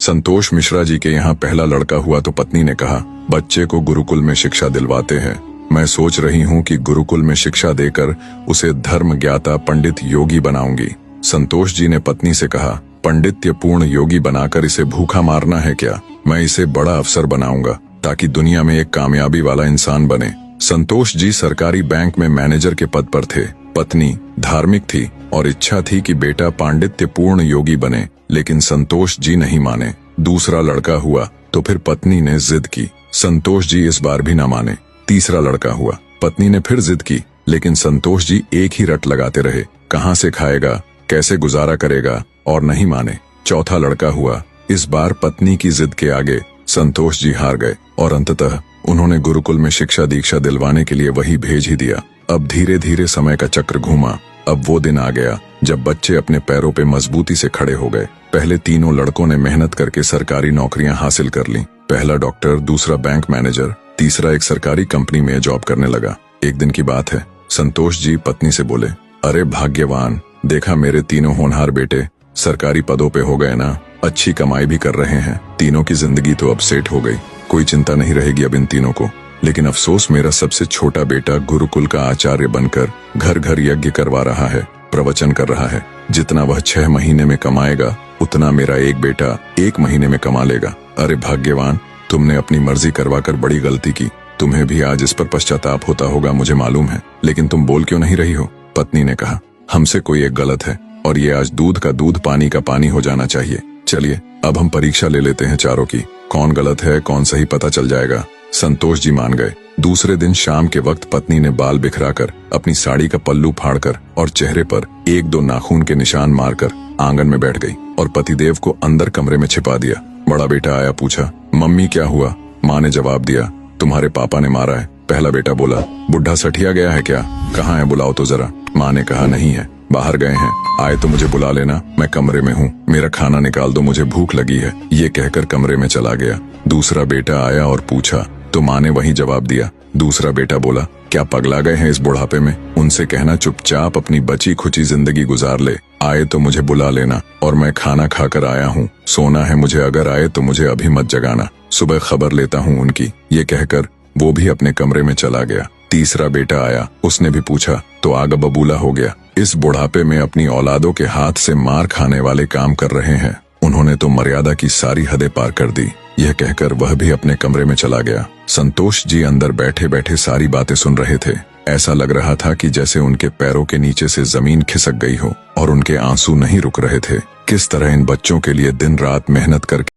संतोष मिश्रा जी के यहाँ पहला लड़का हुआ तो पत्नी ने कहा, बच्चे को गुरुकुल में शिक्षा दिलवाते हैं। मैं सोच रही हूँ कि गुरुकुल में शिक्षा देकर उसे धर्म ज्ञाता पंडित योगी बनाऊंगी। संतोष जी ने पत्नी से कहा, पंडित्य पूर्ण योगी बनाकर इसे भूखा मारना है क्या? मैं इसे बड़ा अफसर बनाऊंगा ताकि दुनिया में एक कामयाबी वाला इंसान बने। संतोष जी सरकारी बैंक में मैनेजर के पद पर थे। पत्नी धार्मिक थी और इच्छा थी कि बेटा पांडित्य पूर्ण योगी बने, लेकिन संतोष जी नहीं माने। दूसरा लड़का हुआ तो फिर पत्नी ने जिद की। संतोष जी इस बार भी न माने। तीसरा लड़का हुआ, पत्नी ने फिर जिद की, लेकिन संतोष जी एक ही रट लगाते रहे, कहाँ से खाएगा, कैसे गुजारा करेगा, और नहीं माने। चौथा लड़का हुआ। इस बार पत्नी की जिद के आगे संतोष जी हार गए और अंततः उन्होंने गुरुकुल में शिक्षा दीक्षा दिलवाने के लिए वही भेज ही दिया। अब धीरे धीरे समय का चक्र घूमा। अब वो दिन आ गया जब बच्चे अपने पैरों पे मजबूती से खड़े हो गए। पहले तीनों लड़कों ने मेहनत करके सरकारी नौकरियां हासिल कर ली। पहला डॉक्टर, दूसरा बैंक मैनेजर, तीसरा एक सरकारी कंपनी में जॉब करने लगा। एक दिन की बात है, संतोष जी पत्नी से बोले, अरे भाग्यवान, देखा मेरे तीनों होनहार बेटे सरकारी पदों पे हो गए ना, अच्छी कमाई भी कर रहे हैं। तीनों की जिंदगी तो अब सेट हो गई, कोई चिंता नहीं रहेगी अब इन तीनों को। लेकिन अफसोस, मेरा सबसे छोटा बेटा गुरुकुल का आचार्य बनकर घर घर यज्ञ करवा रहा है, प्रवचन कर रहा है। जितना वह 6 महीने में कमाएगा उतना मेरा एक बेटा 1 महीने में कमा लेगा। अरे भाग्यवान, तुमने अपनी मर्जी करवाकर बड़ी गलती की। तुम्हें भी आज इस पर पश्चाताप होता होगा, मुझे मालूम है, लेकिन तुम बोल क्यों नहीं रही हो? पत्नी ने कहा, हमसे कोई एक गलत है और ये आज दूध का दूध पानी का पानी हो जाना चाहिए। चलिए अब हम परीक्षा ले लेते हैं चारों की, कौन गलत है कौन सही पता चल जाएगा। संतोष जी मान गए। दूसरे दिन शाम के वक्त पत्नी ने बाल बिखराकर, अपनी साड़ी का पल्लू फाड़कर और चेहरे पर 1-2 नाखून के निशान मारकर आंगन में बैठ गई और पतिदेव को अंदर कमरे में छिपा दिया। बड़ा बेटा आया, पूछा, मम्मी क्या हुआ? माँ ने जवाब दिया, तुम्हारे पापा ने मारा है। पहला बेटा बोला, बुढ़ा सठिया गया है क्या? कहाँ है, बुलाओ तो जरा। माँ ने कहा, नहीं है, बाहर गए हैं, आए तो मुझे बुला लेना, मैं कमरे में हूँ, मेरा खाना निकाल दो, मुझे भूख लगी है। ये कहकर कमरे में चला गया। दूसरा बेटा आया और पूछा तो माँ ने वही जवाब दिया। दूसरा बेटा बोला, क्या पगला गए हैं इस बुढ़ापे में? उनसे कहना चुपचाप अपनी बची खुची जिंदगी गुजार ले, आए तो मुझे बुला लेना, और मैं खाना खाकर आया हूँ, सोना है मुझे, अगर आए तो मुझे अभी मत जगाना, सुबह खबर लेता हूँ उनकी। ये कहकर वो भी अपने कमरे में चला गया। तीसरा बेटा आया, उसने भी पूछा तो आग बबूला हो गया। इस बुढ़ापे में अपनी औलादों के हाथ से मार खाने वाले काम कर रहे हैं, उन्होंने तो मर्यादा की सारी हदें पार कर दी। यह कहकर वह भी अपने कमरे में चला गया। संतोष जी अंदर बैठे बैठे सारी बातें सुन रहे थे। ऐसा लग रहा था कि जैसे उनके पैरों के नीचे से जमीन खिसक गई हो और उनके आंसू नहीं रुक रहे थे। किस तरह इन बच्चों के लिए दिन रात मेहनत करके